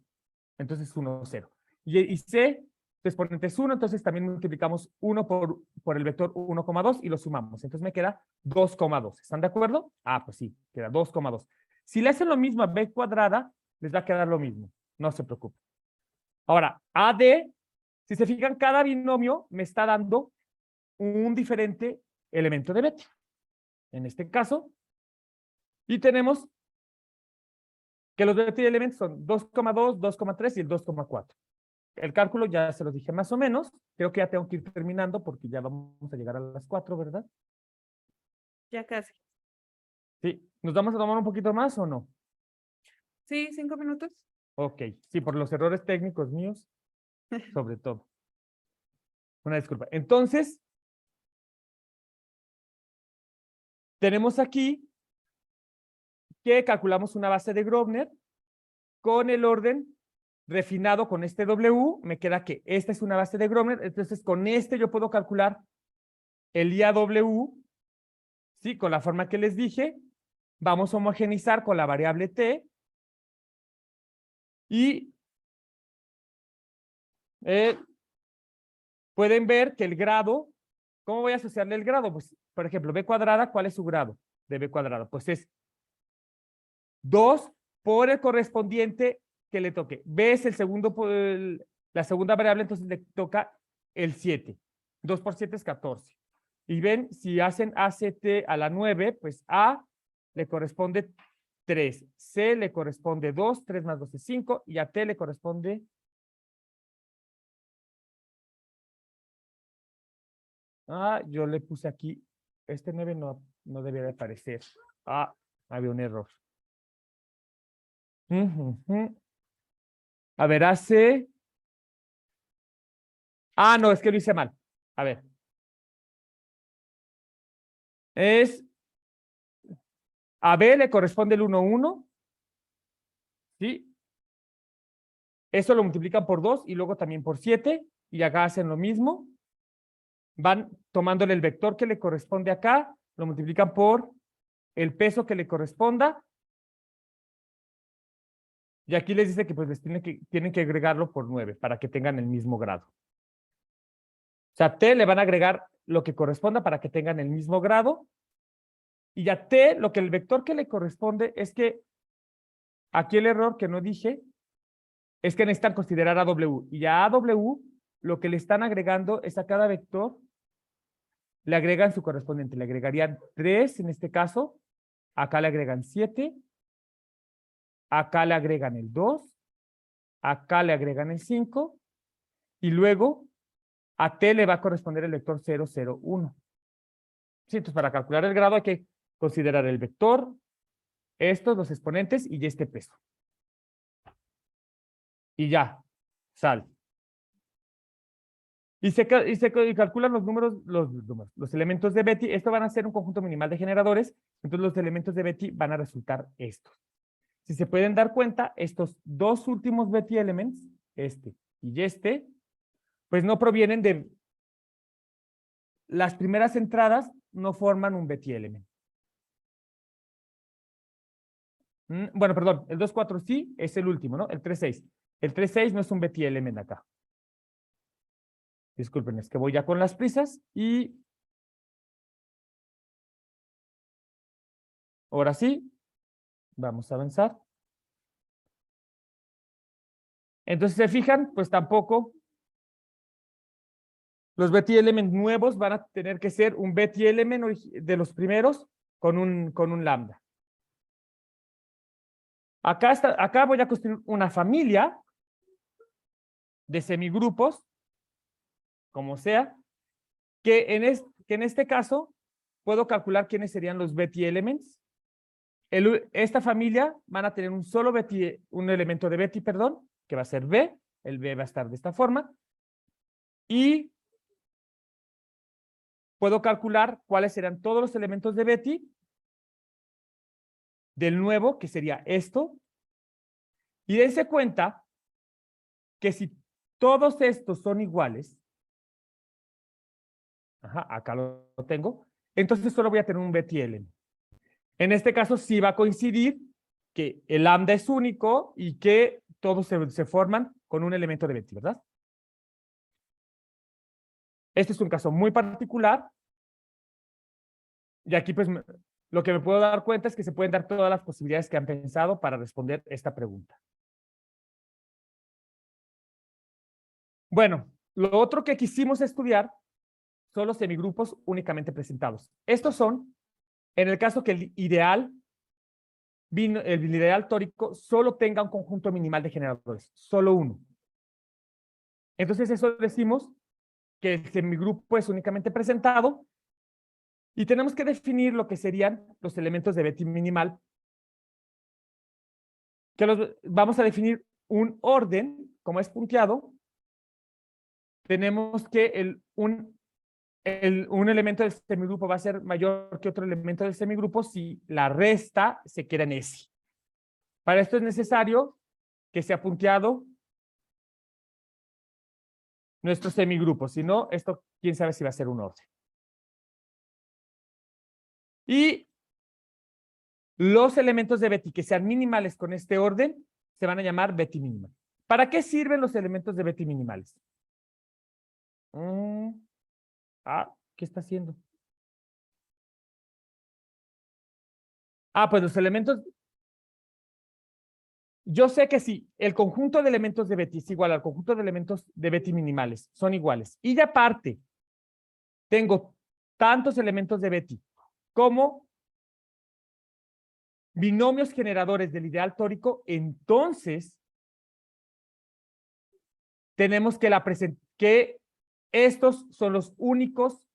Entonces, 1, 0. Y C, su exponente es 1, entonces también multiplicamos 1 por el vector 1,2 y lo sumamos. Entonces me queda 2,2. ¿Están de acuerdo? Ah, pues sí, queda 2,2. Si le hacen lo mismo a B cuadrada, les va a quedar lo mismo. No se preocupen. Ahora, AD, si se fijan, cada binomio me está dando un diferente elemento de Betti. En este caso, y tenemos que los Betti elementos son 2,2, 2,3 y el 2,4. El cálculo ya se los dije más o menos. Creo que ya tengo que ir terminando porque ya vamos a llegar a las 4, ¿verdad? Ya casi. Sí. ¿Nos vamos a tomar un poquito más o no? Sí, 5 minutos. Ok. Sí, por los errores técnicos míos, sobre todo. Una disculpa. Entonces, tenemos aquí que calculamos una base de Grobner con el orden refinado con este W. Me queda que esta es una base de Grobner. Entonces, con este yo puedo calcular el IAW, ¿sí? Con la forma que les dije. vamos a homogeneizar con la variable t y pueden ver que el grado, ¿cómo voy a asociarle el grado? Pues, por ejemplo, b cuadrada, ¿cuál es su grado de b cuadrada? Pues es 2 por el correspondiente que le toque. B es el segundo, la segunda variable, entonces le toca el 7. 2 por 7 es 14. Y ven, si hacen ACT a la 9, pues A le corresponde 3, C le corresponde 2, 3 más 2 es 5, y a T le corresponde... yo le puse aquí, este 9 no debería de aparecer. Había un error. A ver, hace... no, es que lo hice mal. A ver. A B le corresponde el 1, 1. ¿Sí? Eso lo multiplican por 2 y luego también por 7. Y acá hacen lo mismo. Van tomándole el vector que le corresponde acá, lo multiplican por el peso que le corresponda. Y aquí les dice que pues tienen que agregarlo por 9 para que tengan el mismo grado. O sea, T le van a agregar lo que corresponda para que tengan el mismo grado. Y a T, el vector que le corresponde es que aquí el error que no dije es que necesitan considerar a W. Y a W lo que le están agregando es a cada vector, le agregan su correspondiente. Le agregarían 3 en este caso. Acá le agregan 7. Acá le agregan el 2. Acá le agregan el 5. Y luego a T le va a corresponder el vector 0, 0, 1. Sí, entonces para calcular el grado hay que considerar el vector, estos, los exponentes y este peso. Y ya, sale. Y se calculan los elementos de Betti. Esto van a ser un conjunto minimal de generadores. Entonces los elementos de Betti van a resultar estos. Si se pueden dar cuenta, estos dos últimos Betti elements, este y este, pues no provienen de... Las primeras entradas no forman un Betti element. Bueno, perdón, el 2, 4 sí es el último, ¿no? El 3, 6. El 3, 6 no es un Betti element acá. Disculpen, es que voy ya con las prisas y ahora sí, vamos a avanzar. Entonces, ¿se fijan? Pues tampoco los Betti element nuevos van a tener que ser un Betti element de los primeros con un lambda. Acá voy a construir una familia de semigrupos, como sea, que en este caso puedo calcular quiénes serían los Betti elements. Esta familia van a tener un elemento de Betti, perdón, que va a ser B. El B va a estar de esta forma. Y puedo calcular cuáles serán todos los elementos de Betti del nuevo, que sería esto. Y dense cuenta que si todos estos son iguales, acá lo tengo, entonces solo voy a tener un Betti element. En este caso sí va a coincidir que el lambda es único y que todos se forman con un elemento de Betti, ¿verdad? Este es un caso muy particular. Y aquí, pues, lo que me puedo dar cuenta es que se pueden dar todas las posibilidades que han pensado para responder esta pregunta. Bueno, lo otro que quisimos estudiar son los semigrupos únicamente presentados. Estos son, en el caso que el ideal tórico solo tenga un conjunto minimal de generadores, solo uno. Entonces, eso decimos que el semigrupo es únicamente presentado y tenemos que definir lo que serían los elementos de Betti minimal, que vamos a definir un orden, como es punteado. Tenemos que un elemento del semigrupo va a ser mayor que otro elemento del semigrupo si la resta se queda en S. Para esto es necesario que sea punteado nuestro semigrupo. Si no, esto quién sabe si va a ser un orden. Y los elementos de Betti que sean minimales con este orden se van a llamar Betti minimal. ¿Para qué sirven los elementos de Betti minimales? ¿Qué está haciendo? Pues los elementos. Yo sé que si el conjunto de elementos de Betti es igual al conjunto de elementos de Betti minimales, son iguales. Y de aparte, tengo tantos elementos de Betti como binomios generadores del ideal tórico, entonces tenemos que estos son los únicos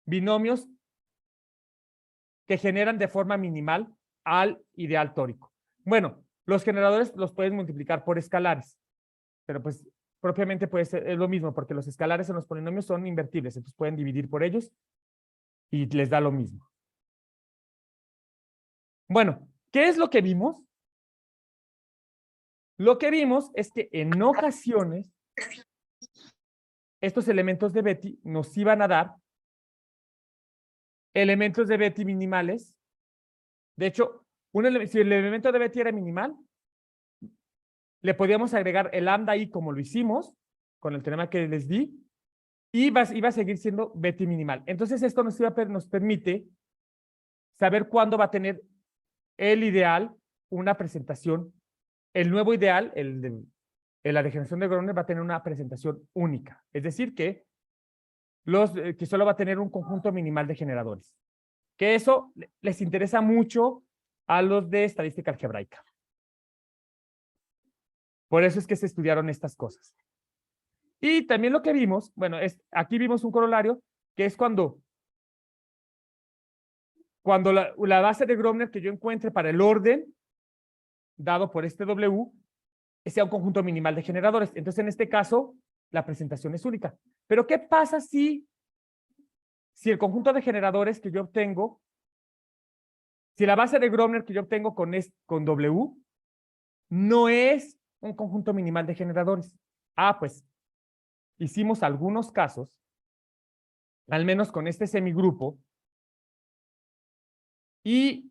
binomios que generan de forma minimal al ideal tórico. Bueno, los generadores los puedes multiplicar por escalares, pero pues propiamente puede ser, es lo mismo, porque los escalares en los polinomios son invertibles, entonces pueden dividir por ellos y les da lo mismo. Bueno, ¿qué es lo que vimos? Lo que vimos es que en ocasiones estos elementos de Betti nos iban a dar elementos de Betti minimales. De hecho, si el elemento de Betti era minimal, le podíamos agregar el lambda i como lo hicimos con el teorema que les di, y iba a seguir siendo Betti minimal. Entonces esto nos permite saber cuándo va a tener el ideal una presentación, el nuevo ideal, la degeneración de Grobner va a tener una presentación única. Es decir, que solo va a tener un conjunto minimal de generadores. Que eso les interesa mucho a los de estadística algebraica. Por eso es que se estudiaron estas cosas. Y también lo que vimos, bueno, aquí vimos un corolario, que es cuando la base de Grobner que yo encuentre para el orden dado por este W sea un conjunto minimal de generadores. Entonces, en este caso, la presentación es única. Pero, ¿qué pasa si el conjunto de generadores que yo obtengo, si la base de Grobner que yo obtengo con W no es un conjunto minimal de generadores? Pues hicimos algunos casos, al menos con este semigrupo, y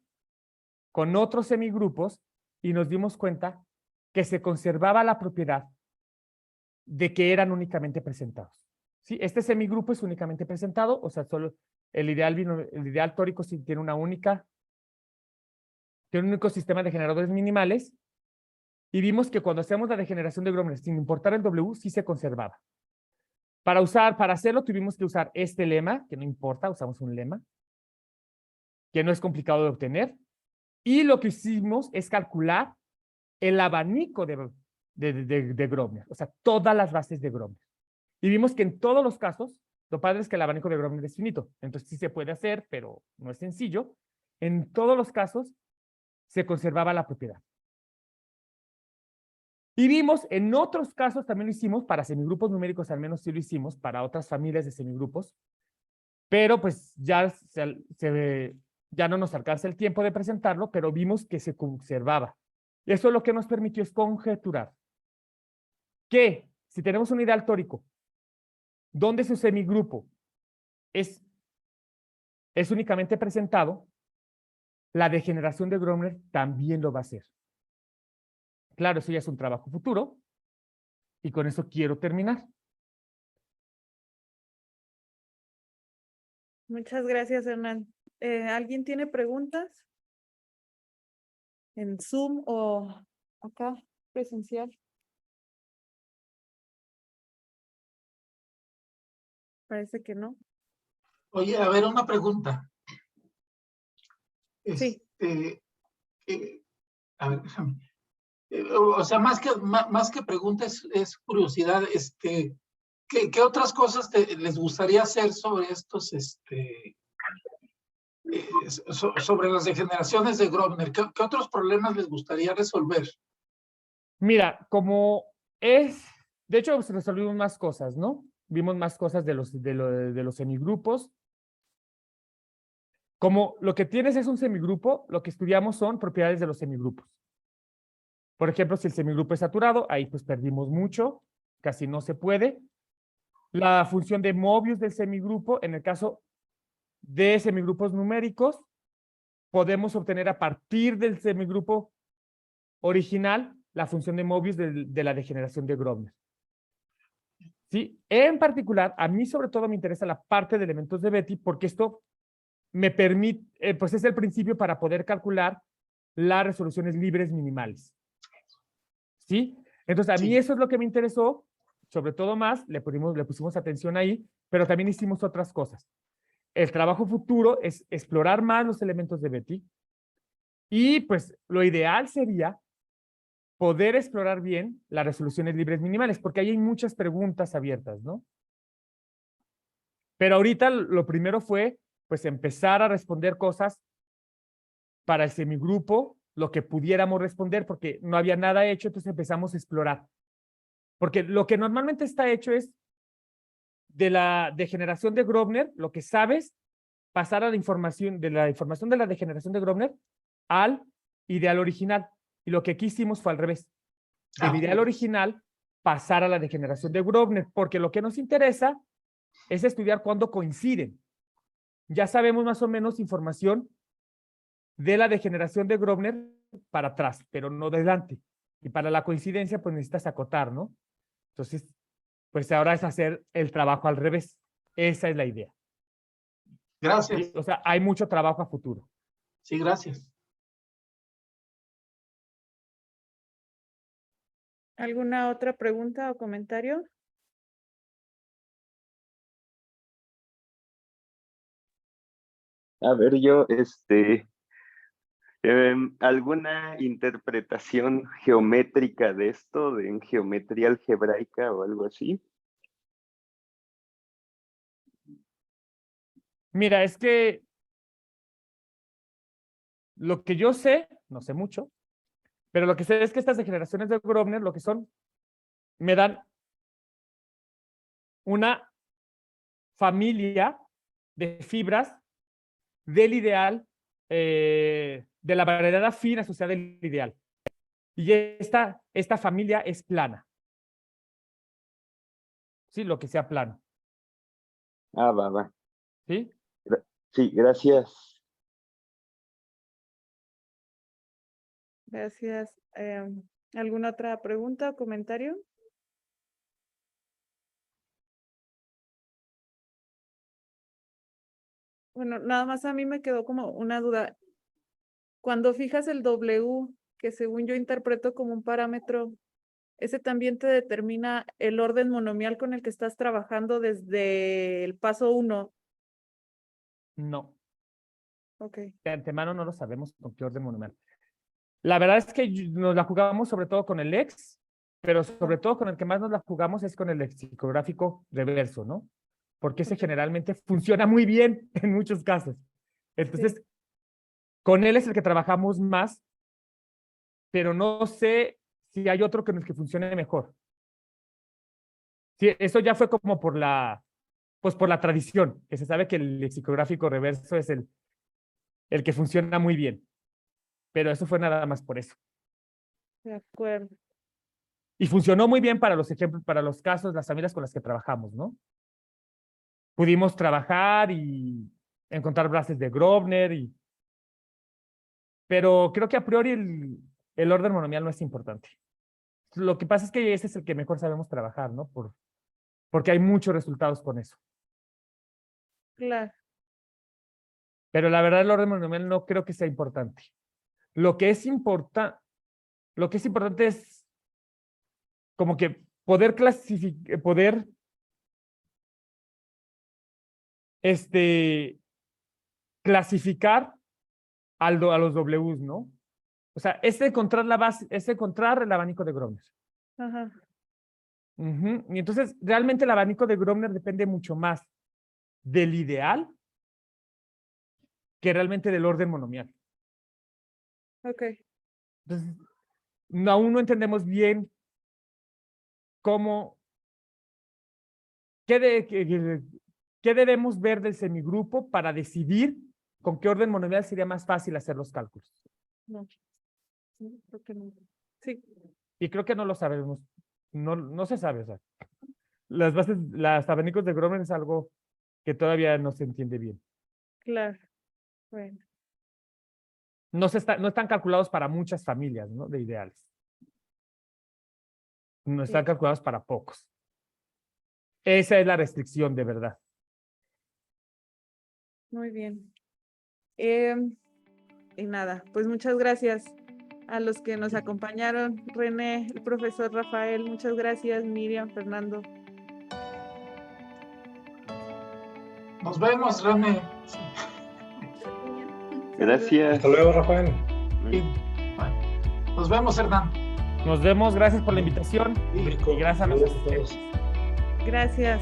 con otros semigrupos, y nos dimos cuenta que se conservaba la propiedad de que eran únicamente presentados. ¿Sí? Este semigrupo es únicamente presentado, o sea, solo el ideal tórico sí tiene un único sistema de generadores minimales, y vimos que cuando hacemos la degeneración de Grobner, sin importar el W, sí se conservaba. Para hacerlo tuvimos que usar este lema, que no importa, usamos un lema, que no es complicado de obtener, y lo que hicimos es calcular el abanico de Grobner, o sea, todas las bases de Grobner. Y vimos que en todos los casos, lo padre es que el abanico de Grobner es finito, entonces sí se puede hacer, pero no es sencillo. En todos los casos se conservaba la propiedad. Y vimos, en otros casos también lo hicimos, para semigrupos numéricos al menos sí lo hicimos, para otras familias de semigrupos, pero pues ya no nos alcanza el tiempo de presentarlo, pero vimos que se conservaba. Eso lo que nos permitió es conjeturar que si tenemos un ideal tórico donde su semigrupo es únicamente presentado, la degeneración de Grobner también lo va a hacer. Claro, eso ya es un trabajo futuro, y con eso quiero terminar. Muchas gracias, Hernán. ¿Alguien tiene preguntas? ¿En Zoom o acá presencial? Parece que no. Oye, a ver, una pregunta. Sí. A ver, déjame. O sea, más que pregunta es curiosidad. ¿Qué otras cosas les gustaría hacer sobre estos, sobre las degeneraciones de Grobner? ¿Qué otros problemas les gustaría resolver? Mira, de hecho, resolvimos más cosas, ¿no? Vimos más cosas de los semigrupos. Como lo que tienes es un semigrupo, lo que estudiamos son propiedades de los semigrupos. Por ejemplo, si el semigrupo es saturado, ahí pues perdimos mucho, casi no se puede. La función de Mobius del semigrupo, en el caso de semigrupos numéricos, podemos obtener a partir del semigrupo original la función de Mobius de la degeneración de Grobner. ¿Sí? En particular, a mí sobre todo me interesa la parte de elementos de Betti porque esto me permite, pues es el principio para poder calcular las resoluciones libres minimales. ¿Sí? Entonces, a mí Sí. eso es lo que me interesó, sobre todo más, le pusimos atención ahí, pero también hicimos otras cosas. El trabajo futuro es explorar más los elementos de Betti y pues lo ideal sería poder explorar bien las resoluciones libres minimales, porque ahí hay muchas preguntas abiertas, ¿no? Pero ahorita lo primero fue, pues, empezar a responder cosas para el semigrupo, lo que pudiéramos responder, porque no había nada hecho, entonces empezamos a explorar. Porque lo que normalmente está hecho es de la degeneración de Grobner, lo que sabes, pasar a la información de la degeneración de Grobner al ideal original. Y lo que aquí hicimos fue al revés. Del ideal original pasar a la degeneración de Grobner, porque lo que nos interesa es estudiar cuándo coinciden. Ya sabemos más o menos información de la degeneración de Grobner para atrás, pero no de adelante. Y para la coincidencia, pues necesitas acotar, ¿no? Entonces, pues ahora es hacer el trabajo al revés. Esa es la idea. Gracias. ¿Sí? O sea, hay mucho trabajo a futuro. Sí, gracias. ¿Alguna otra pregunta o comentario? A ver, ¿alguna interpretación geométrica de esto, en geometría algebraica o algo así? Mira, es que lo que yo sé, no sé mucho, pero lo que sé es que estas degeneraciones de Grobner lo que son, me dan una familia de fibras del ideal, de la variedad afín asociada al ideal. Y esta familia es plana. Sí, lo que sea plano. Ah, va. ¿Sí? Sí, gracias. Gracias. ¿Alguna otra pregunta o comentario? Bueno, nada más a mí me quedó como una duda. Cuando fijas el W, que según yo interpreto como un parámetro, ¿ese también te determina el orden monomial con el que estás trabajando desde el paso 1? No. Ok. De antemano no lo sabemos con qué orden monomial. La verdad es que nos la jugamos sobre todo con el ex, pero sobre todo con el que más nos la jugamos es con el lexicográfico reverso, ¿no? Porque ese Ok. generalmente funciona muy bien en muchos casos. Entonces, Sí. con él es el que trabajamos más, pero no sé si hay otro con el que funcione mejor. Sí, eso ya fue como pues por la tradición, que se sabe que el lexicográfico reverso es el que funciona muy bien, pero eso fue nada más por eso. De acuerdo. Y funcionó muy bien para los ejemplos, para los casos, las familias con las que trabajamos, ¿no? Pudimos trabajar y encontrar bases de Grobner, pero creo que a priori el orden monomial no es importante. Lo que pasa es que ese es el que mejor sabemos trabajar, ¿no? Porque hay muchos resultados con eso. Claro. Pero la verdad el orden monomial no creo que sea importante. Lo que es importante es como que poder clasificar, clasificar a los Ws, ¿no? O sea, es encontrar la base, es encontrar el abanico de Grobner. Ajá. Y entonces, realmente el abanico de Grobner depende mucho más del ideal que realmente del orden monomial. Ok. Entonces, aún no entendemos bien cómo, qué debemos ver del semigrupo para decidir con qué orden monomial sería más fácil hacer los cálculos. No. Sí, creo que no. Sí. Y creo que no lo sabemos, no se sabe. O sea, las bases, los abanicos de Grobner es algo que todavía no se entiende bien. Claro. Bueno. no están calculados para muchas familias, ¿no? De ideales. No están calculados para pocos. Esa es la restricción de verdad. Muy bien. Y nada, pues muchas gracias a los que nos acompañaron. René, el profesor Rafael, muchas gracias. Miriam, Fernando. Nos vemos, René. Gracias. Hasta luego, Rafael. Sí. Bueno, nos vemos, Hernán. Nos vemos, gracias por la invitación Sí. y gracias a los Saludos a todos. asistentes. Gracias.